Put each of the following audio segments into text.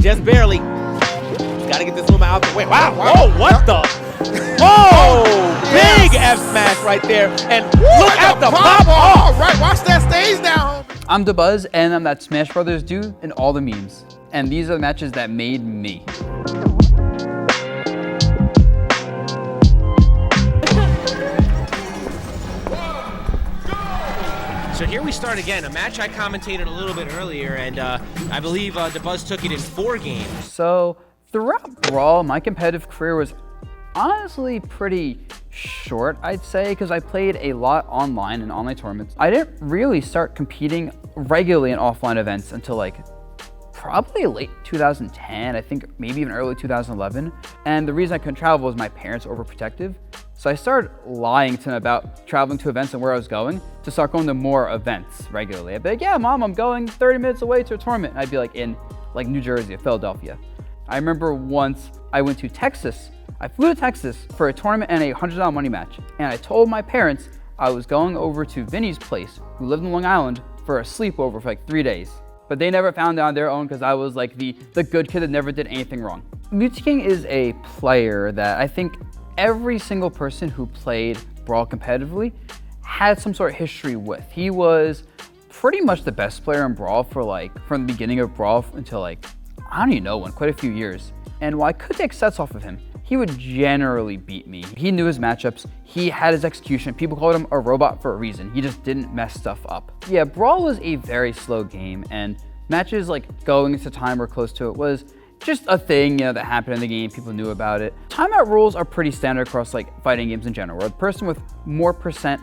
just barely. Gotta get this Luma out the way. Wow, whoa, what the? Oh, big F smash right there. And look at the pop off. All right, watch that stage now. I'm Dabuz, and I'm that Smash Brothers dude in all the memes. And these are the matches that made me. So here we start again, a match I commentated a little bit earlier, and I believe Dabuz took it in 4 games. So throughout Brawl, my competitive career was honestly pretty short, I'd say, because I played a lot online in online tournaments. I didn't really start competing regularly in offline events until like probably late 2010, I think maybe even early 2011. And the reason I couldn't travel was my parents were overprotective. So I started lying to them about traveling to events and where I was going to start going to more events regularly. I'd be like, yeah, Mom, I'm going 30 minutes away to a tournament. And I'd be like in like New Jersey or Philadelphia. I remember once I went to Texas. I flew to Texas for a tournament and a $100 money match. And I told my parents I was going over to Vinny's place, who lived in Long Island, for a sleepover for like 3 days. But they never found it on their own because I was like the good kid that never did anything wrong. King is a player that I think every single person who played Brawl competitively had some sort of history with. He was pretty much the best player in Brawl for like, from the beginning of Brawl until like, I don't even know when, quite a few years. And while I could take sets off of him, he would generally beat me. He knew his matchups, he had his execution. People called him a robot for a reason. He just didn't mess stuff up. Yeah, Brawl was a very slow game, and matches like going into time or close to it was just a thing, you know, that happened in the game. People knew about it. Timeout rules are pretty standard across like fighting games in general, where the person with more percent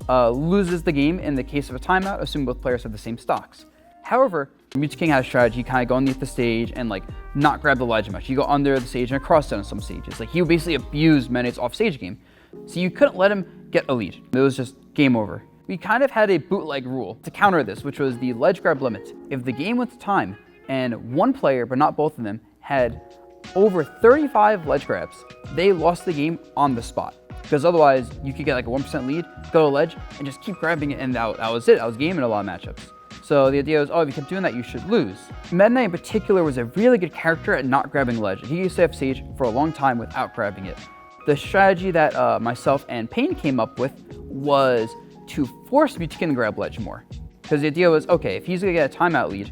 loses the game in the case of a timeout, assuming both players have the same stocks. However, King had a strategy, kind of go underneath the stage and like not grab the ledge much. You go under the stage and across it on some stages. Like he would basically abuse Mene's offstage game. So you couldn't let him get a lead. It was just game over. We kind of had a bootleg rule to counter this, which was the ledge grab limit. If the game went to time and one player, but not both of them, had over 35 ledge grabs, they lost the game on the spot. Because otherwise you could get like a 1% lead, go to ledge and just keep grabbing it, and that was it. That was game in a lot of matchups. So the idea was, oh, if you kept doing that, you should lose. Meta in particular was a really good character at not grabbing ledge. He used to stay off stage for a long time without grabbing it. The strategy that myself and Payne came up with was to force King to grab ledge more. Because the idea was, okay, if he's gonna get a timeout lead,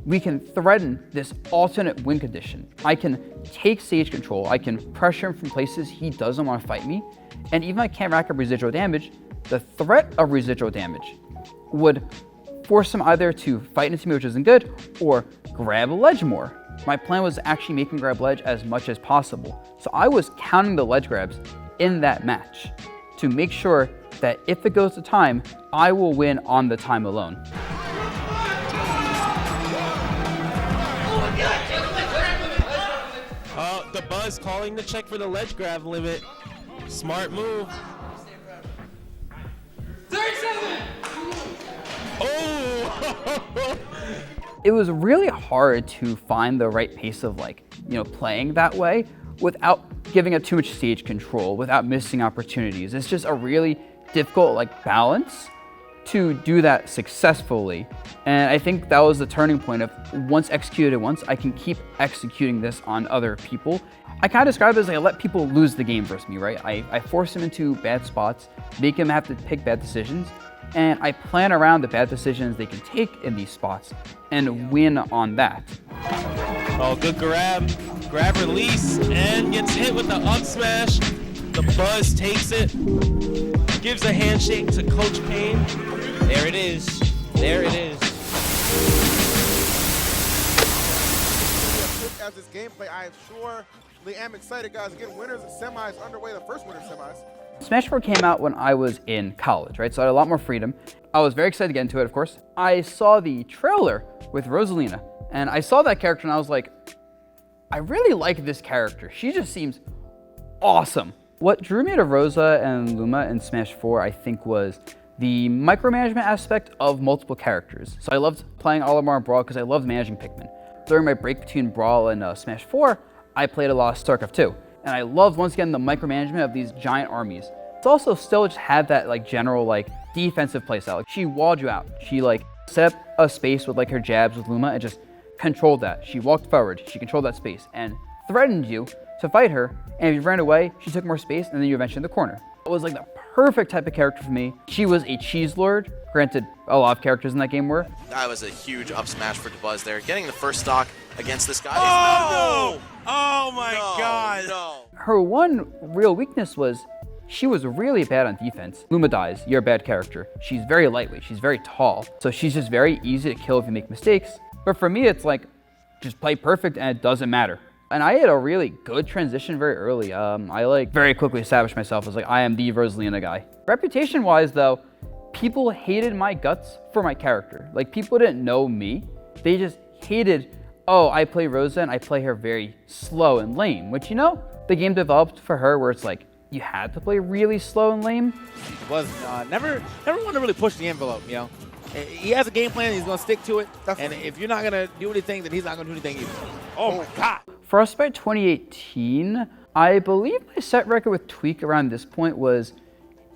we can threaten this alternate win condition. I can take stage control, I can pressure him from places he doesn't want to fight me, and even if I can't rack up residual damage, the threat of residual damage would force him either to fight into me, which isn't good, or grab a ledge more. My plan was to actually make him grab ledge as much as possible. So I was counting the ledge grabs in that match to make sure that if it goes to time, I will win on the time alone. Dabuz calling the check for the ledge grab limit. Smart move. 37! Oh! It was really hard to find the right pace of like, playing that way without giving up too much stage control, without missing opportunities. It's just a really difficult balance to do that successfully. And I think that was the turning point of once executed once, I can keep executing this on other people. I kind of describe it as I let people lose the game versus me, right? I force them into bad spots, make them have to pick bad decisions, and I plan around the bad decisions they can take in these spots and win on that. Oh, good grab. Grab release and gets hit with the up smash. Dabuz takes it, gives a handshake to Coach Payne. There it is. There it is. As this gameplay, I am surely am excited, guys. Again, winners and semis underway. The first winner semis. Smash 4 came out when I was in college, right? So I had a lot more freedom. I was very excited to get into it, of course. I saw the trailer with Rosalina, and I saw that character and I was like, I really like this character. She just seems awesome. What drew me to Rosa and Luma in Smash 4, I think, was the micromanagement aspect of multiple characters. So I loved playing Olimar and Brawl because I loved managing Pikmin. During my break between Brawl and Smash 4, I played a lot of StarCraft 2. And I loved, once again, the micromanagement of these giant armies. It's also still just had that general defensive playstyle. She walled you out. She set up a space with her jabs with Luma and just controlled that. She walked forward, she controlled that space, and threatened you to fight her, and if you ran away, she took more space, and then you eventually in the corner. It was like the perfect type of character for me. She was a cheese lord. Granted, a lot of characters in that game were. That was a huge up smash for Dabuz there. Getting the first stock against this guy. Oh! Oh my God. No. Her one real weakness was she was really bad on defense. Luma dies, you're a bad character. She's very lightweight, she's very tall, so she's just very easy to kill if you make mistakes. But for me, it's like, just play perfect and it doesn't matter. And I had a really good transition very early. I like very quickly established myself as like, I am the Rosalina guy. Reputation-wise though, people hated my guts for my character. Like people didn't know me. They just hated, oh, I play Rosa and I play her very slow and lame, which you know, the game developed for her where it's like, you had to play really slow and lame. Was never wanted to really push the envelope, you know. He has a game plan, he's gonna stick to it. And if you're not gonna do anything, then he's not gonna do anything either. Oh my God. Frostbite 2018, I believe my set record with Tweak around this point was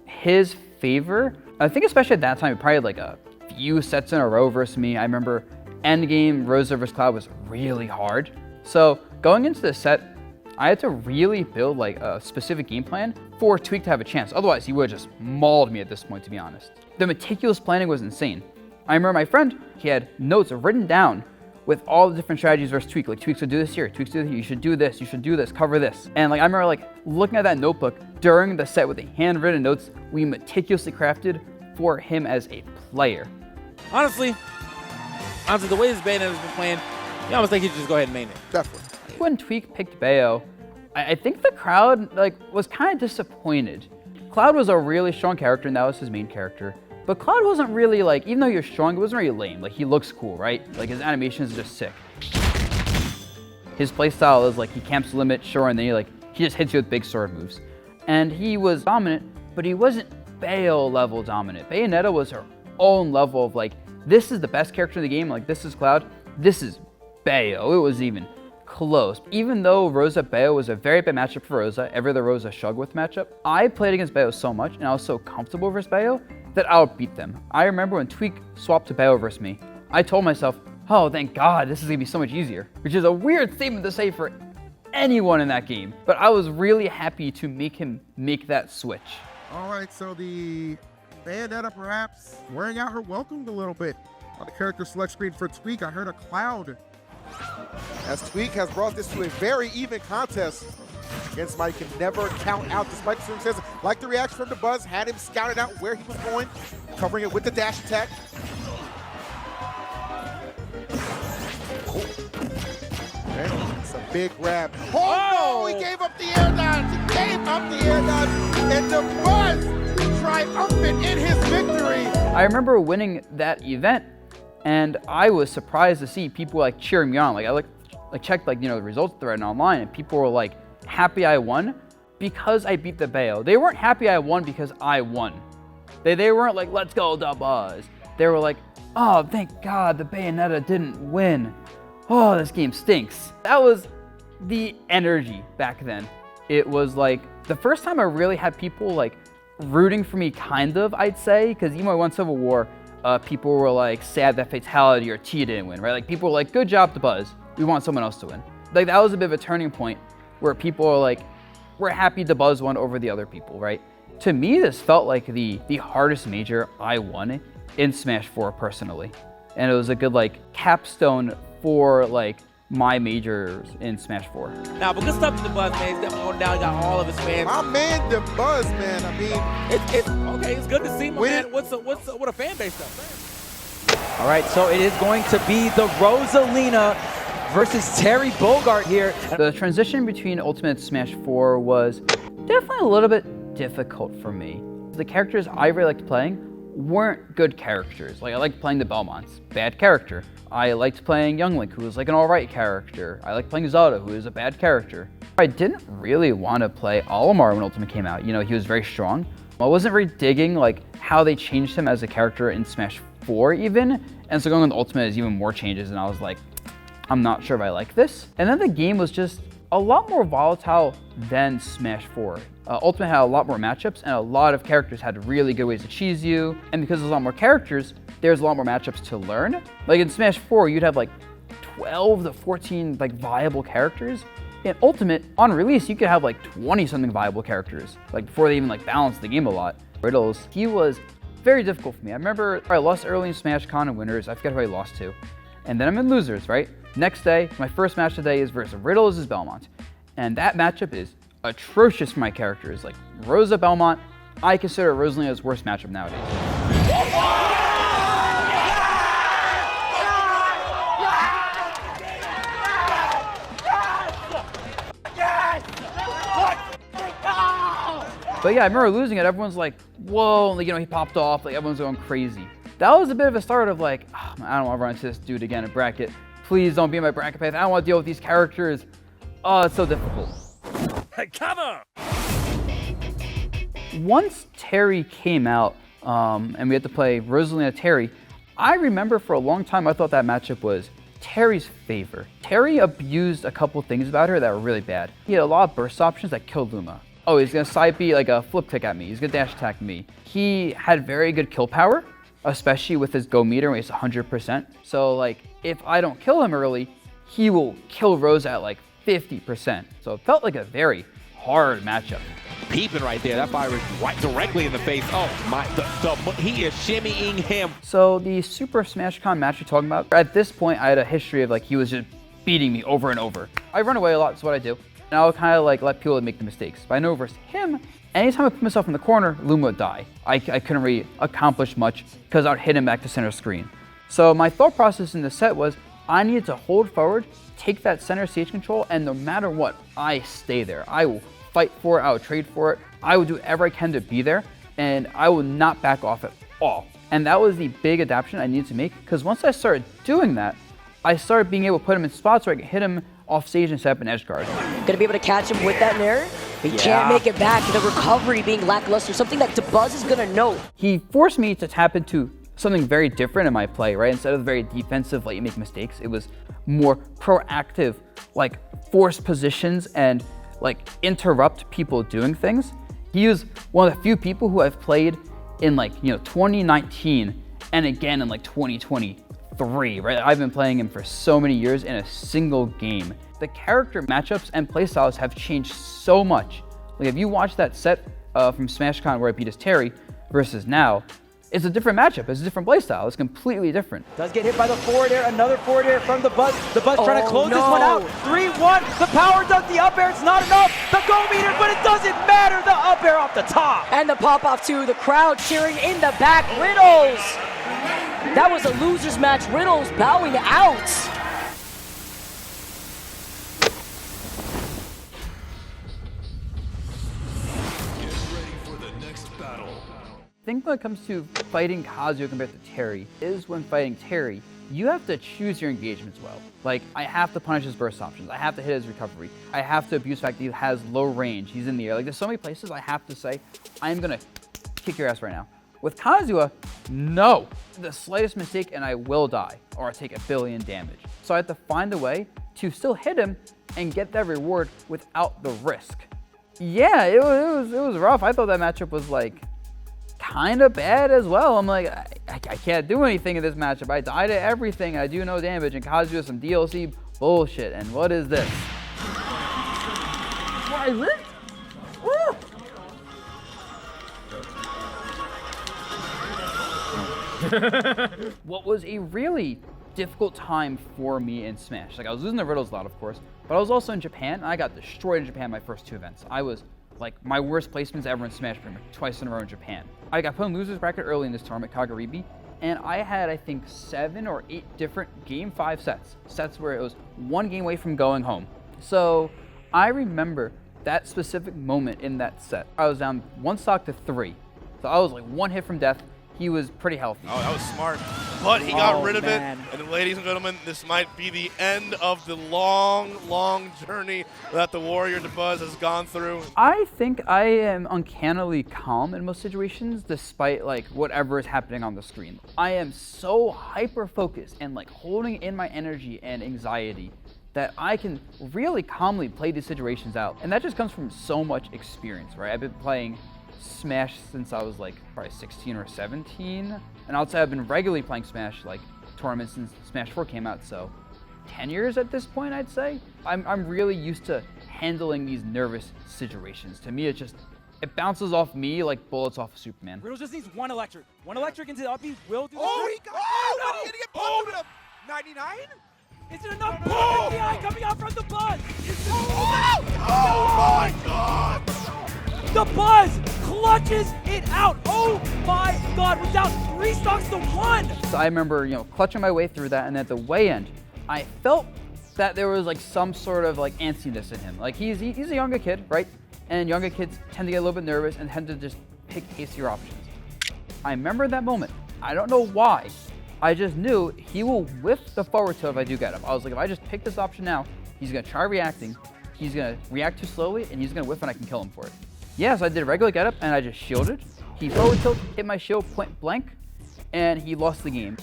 his favor. I think especially at that time, he probably had like a few sets in a row versus me. I remember endgame Rosa vs. Cloud was really hard. So going into the set, I had to really build like a specific game plan for Tweak to have a chance. Otherwise, he would have just mauled me at this point, to be honest. The meticulous planning was insane. I remember my friend, he had notes written down with all the different strategies versus Tweak. Like Tweaks would do this here, Tweaks do this here, you should do this, cover this. And like I remember like looking at that notebook during the set with the handwritten notes we meticulously crafted for him as a player. Honestly, the way this Bayonetta has been playing, you almost think he should just go ahead and main it. Definitely. When Tweak picked Bayo, I think the crowd like was kind of disappointed. Cloud was a really strong character and that was his main character. But Cloud wasn't really like, even though he was strong, it wasn't really lame. Like he looks cool, right? Like his animations are just sick. His playstyle is like he camps limit, sure, and then he just hits you with big sword moves. And he was dominant, but he wasn't Bayo level dominant. Bayonetta was her own level of like, this is the best character in the game, like this is Cloud, this is Bayo. It was even close. Even though Rosa Bayo was a very bad matchup for Rosa, ever the Rosa Shugwith matchup, I played against Bayo so much and I was so comfortable versus Bayo that I would beat them. I remember when Tweak swapped to Bayo versus me, I told myself, oh, thank God, this is gonna be so much easier, which is a weird statement to say for anyone in that game, but I was really happy to make him make that switch. All right, so the Bayonetta perhaps wearing out her welcome a little bit. On the character select screen for Tweak, I heard a Cloud. As Tweak has brought this to a very even contest against Mike, can never count out, despite the swing says, like the reaction from Dabuz, had him scouted out where he was going, covering it with the dash attack. Okay, it's a big grab. Oh, no, he gave up the air dodge, he gave up the air dodge, and Dabuz triumphant in his victory. I remember winning that event, and I was surprised to see people like cheering me on. Like I checked like the results thread online, and people were like happy I won because I beat the Bayo. They weren't happy I won because I won. They weren't like, let's go Dabuz. They were like, oh, thank God the Bayonetta didn't win. Oh, this game stinks. That was the energy back then. It was like the first time I really had people like rooting for me, kind of, I'd say, because even when I won Civil War, people were like sad that Fatality or T didn't win, right? Like people were like, good job Dabuz, we want someone else to win. Like that was a bit of a turning point where people are like, we're happy Dabuz won over the other people, right? To me, this felt like the hardest major I won in Smash 4 personally. And it was a good like capstone for like my majors in Smash 4. Now, but good stuff to Dabuz, man. He's definitely going down, he got all of his fans. My man Dabuz, man, I mean, It's okay, it's good to see, my man. What a fan base though. All right, so it is going to be the Rosalina versus Terry Bogart here. The transition between Ultimate and Smash 4 was definitely a little bit difficult for me. The characters I really liked playing weren't good characters. Like I liked playing the Belmonts, bad character. I liked playing Young Link, who was like an alright character. I liked playing Zelda, who is a bad character. I didn't really want to play Olimar when Ultimate came out. He was very strong. I wasn't really digging like how they changed him as a character in Smash 4 even. And so going with Ultimate is even more changes, and I was like, I'm not sure if I like this. And then the game was just a lot more volatile than Smash 4. Ultimate had a lot more matchups, and a lot of characters had really good ways to cheese you. And because there's a lot more characters, there's a lot more matchups to learn. Like in Smash 4, you'd have like 12 to 14 like viable characters. In Ultimate, on release, you could have like 20 something viable characters, like before they even like balanced the game a lot. Riddles, he was very difficult for me. I remember I lost early in Smash Con and Winners. I forget who I lost to. And then I'm in Losers, right? Next day, my first match today is versus Riddles Belmont. And that matchup is atrocious for my characters. Like Rosa Belmont, I consider Rosalina's worst matchup nowadays. But yeah, I remember losing it. Everyone's like, whoa, like, you know, he popped off, like everyone's going crazy. That was a bit of a start of like, oh, I don't want to run into this dude again in bracket. Please don't be in my bracket path. I don't want to deal with these characters. Oh, it's so difficult. Cover! Once Terry came out and we had to play Rosalina Terry, I remember for a long time I thought that matchup was Terry's favor. Terry abused a couple things about her that were really bad. He had a lot of burst options that killed Luma. Oh, he's gonna side B like a flip kick at me. He's gonna dash attack me. He had very good kill power, especially with his go meter when he's 100%. So like, if I don't kill him early, he will kill Rosa at like 50%. So it felt like a very hard matchup. Peeping right there. That fire is right directly in the face. Oh my, he is shimmying him. So the Super Smash Con match you're talking about, at this point I had a history of like he was just beating me over and over. I run away a lot, that's what I do. And I'll kind of like let people make the mistakes. But I know versus him, anytime I put myself in the corner, Luma would die. I couldn't really accomplish much because I would hit him back to center screen. So my thought process in the set was I needed to hold forward, take that center stage control, and no matter what, I stay there. I will fight for it, I will trade for it, I will do whatever I can to be there, and I will not back off at all. And that was the big adaptation I needed to make, because once I started doing that, I started being able to put him in spots where I could hit him off stage and set up an edge guard. Gonna be able to catch him with that nair. He can't make it back. The recovery being lackluster, something that Dabuz is gonna know. He forced me to tap into something very different in my play, right? Instead of very defensive, let you make mistakes, it was more proactive, like force positions and like interrupt people doing things. He was one of the few people who I've played in like, 2019 and again in like 2023, right? I've been playing him for so many years in a single game. The character matchups and playstyles have changed so much. Like if you watch that set from Smash Con where I beat his Terry versus now, it's a different matchup, it's a different playstyle, it's completely different. Does get hit by the forward air, another forward air from Dabuz. Dabuz trying to close this one out. 3-1, the power does the up air, it's not enough. The go meter, but it doesn't matter, the up air off the top. And the pop off too, the crowd cheering in the back. Riddles! That was a loser's match, Riddles bowing out. I think when it comes to fighting Kazuya compared to Terry, is when fighting Terry, you have to choose your engagements well. Like, I have to punish his burst options, I have to hit his recovery, I have to abuse the fact that he has low range, he's in the air. Like, there's so many places I have to say, I'm gonna kick your ass right now. With Kazuya, no. The slightest mistake and I will die, or I take 1 billion damage. So I have to find a way to still hit him and get that reward without the risk. Yeah, it was rough. I thought that matchup was like, kind of bad as well. I'm like, I can't do anything in this matchup. I die to everything, I do no damage, and Kazuya some DLC bullshit, and what is this? Why is it? Woo! What was a really difficult time for me in Smash. Like I was losing the Riddles a lot, of course, but I was also in Japan, and I got destroyed in Japan my first 2 events. I was like my worst placements ever in Smash pretty much twice in a row in Japan. I got put in loser's bracket early in this tournament, Kagaribi, and I had, I think, 7 or 8 different Game 5 sets. Sets where it was 1 game away from going home. So I remember that specific moment in that set. I was down 1 stock to 3. So I was like 1 hit from death. He was pretty healthy. Oh, that was smart. But he got rid of it. And ladies and gentlemen, this might be the end of the long, long journey that the Warrior Dabuz has gone through. I think I am uncannily calm in most situations, despite like whatever is happening on the screen. I am so hyper focused and like holding in my energy and anxiety that I can really calmly play these situations out. And that just comes from so much experience, right? I've been playing Smash since I was like probably 16 or 17, and I'd say I've been regularly playing Smash like tournaments since Smash 4 came out, so tenures at this point, I'd say. I'm really used to handling these nervous situations. To me, it bounces off me like bullets off of Superman. Riddles just needs one electric. One electric into the up B will do the He got no! He get pulled with a 99? Is it enough? FBI coming out from the Buzz! Oh my God! The Buzz clutches it out! Oh my God, we're down 3 stocks to 1! So I remember, clutching my way through that, and at the way end, I felt that there was like some sort of like antsiness in him. Like he's a younger kid, right? And younger kids tend to get a little bit nervous and tend to just pick hastier options. I remember that moment. I don't know why. I just knew he will whiff the forward tilt if I do get him. I was like, if I just pick this option now, he's gonna try reacting, he's gonna react too slowly, and he's gonna whiff and I can kill him for it. Yeah, so I did a regular getup and I just shielded. He forward tilt, hit my shield point blank, and he lost the game.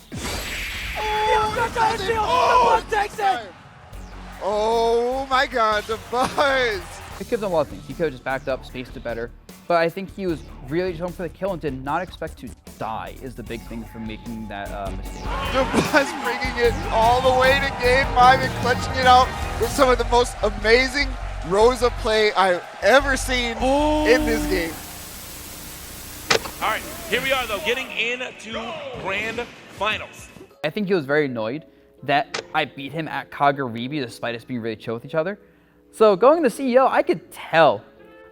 Oh my God, the Buzz! It could have done a lot of things. He could have just backed up, spaced it better. But I think he was really just hoping for the kill and did not expect to die is the big thing for making that mistake. The Buzz bringing it all the way to game 5 and clutching it out with some of the most amazing Rosa play I've ever seen in this game. All right, here we are though, getting into grand finals. I think he was very annoyed that I beat him at Kagaribi despite us being really chill with each other. So going to CEO, I could tell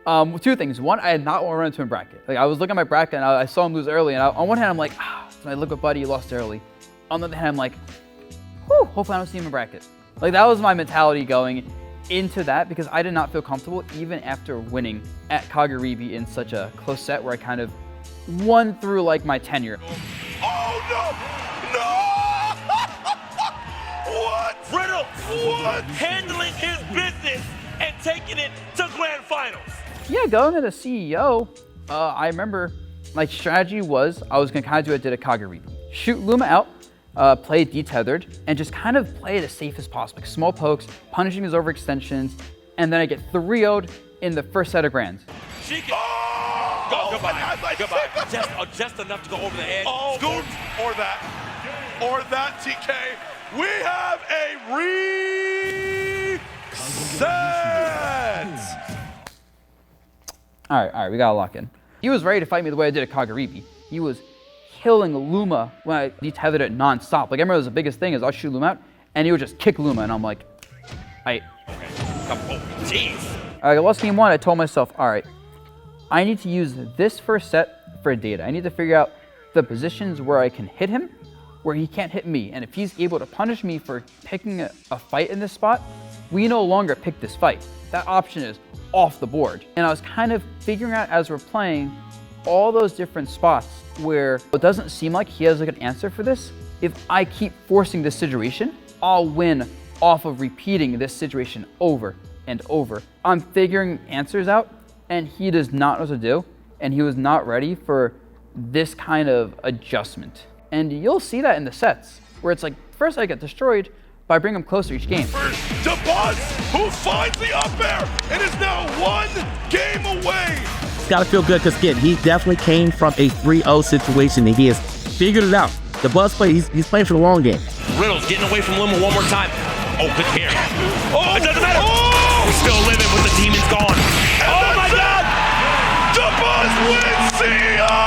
2 things. One, I had not want to run into a bracket. Like I was looking at my bracket and I saw him lose early, and on one hand I'm like, when I look at Buddy, he lost early. On the other hand, I'm like, whew, hopefully I don't see him in bracket. Like that was my mentality going into that, because I did not feel comfortable even after winning at Kagaribi in such a close set where I kind of won through like my tenure. Oh no! What? Riddle, what? Handling his business and taking it to grand finals. Yeah, going into CEO, I remember my strategy was I was gonna kind of do what I did at Kagaribi. Shoot Luma out, play detethered, and just kind of play it as safe as possible. Like small pokes, punishing his overextensions, and then I get 3-0'd in the first set of grands. She can goodbye. Just enough to go over the edge. Oh, Scoot. or that, TK. We have a reset. All right, we gotta lock in. He was ready to fight me the way I did at Kagaribi. He was killing Luma when I detethered it non-stop. Like I remember it was the biggest thing is I'll shoot Luma out, and he would just kick Luma, and I'm like, Okay, come on, jeez. I lost game 1, I told myself, all right, I need to use this first set for data. I need to figure out the positions where I can hit him, where he can't hit me. And if he's able to punish me for picking a fight in this spot, we no longer pick this fight. That option is off the board. And I was kind of figuring out as we're playing all those different spots where it doesn't seem like he has a good answer for this. If I keep forcing this situation, I'll win off of repeating this situation over and over. I'm figuring answers out, and he does not know what to do, and he was not ready for this kind of adjustment. And you'll see that in the sets, where it's like, first I get destroyed, but I bring him closer each game. Dabuz, who finds the up air and is now 1 game away. It's gotta feel good, because again, he definitely came from a 3-0 situation, and he has figured it out. The Buzz play, he's playing for the long game. Riddles getting away from Luma one more time. Oh, good care. Oh, it doesn't matter. Oh! We're still living with the demons gone. And oh my God! Dabuz wins CEO!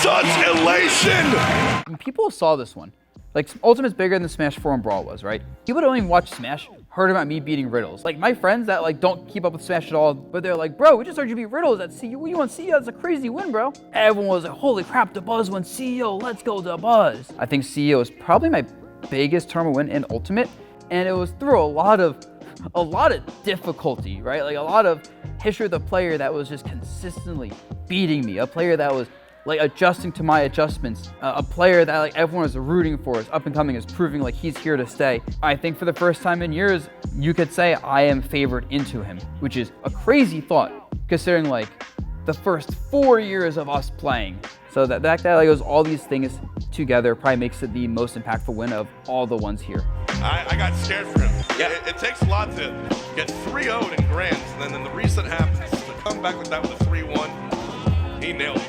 Such elation! When people saw this one, like Ultimate's bigger than Smash 4 and Brawl was, right? People don't even watch Smash heard about me beating Riddles. Like my friends that like don't keep up with Smash at all, but they're like, bro, we just heard you beat Riddles at CEO. You want CEO? That's a crazy win, bro. Everyone was like, holy crap, Dabuz won CEO. Let's go Dabuz. I think CEO is probably my biggest tournament win in Ultimate, and it was through a lot of difficulty, right? Like a lot of history of the player that was just consistently beating me, a player that was like adjusting to my adjustments, a player that like everyone is rooting for, is up and coming, is proving like he's here to stay. I think for the first time in years, you could say I am favored into him, which is a crazy thought considering like the first 4 years of us playing. So that like goes all these things together probably makes it the most impactful win of all the ones here. I got scared for him. Yeah. It takes a lot to get 3-0'd in grands, and then the reset happens. To come back with that with a 3-1, he nailed it.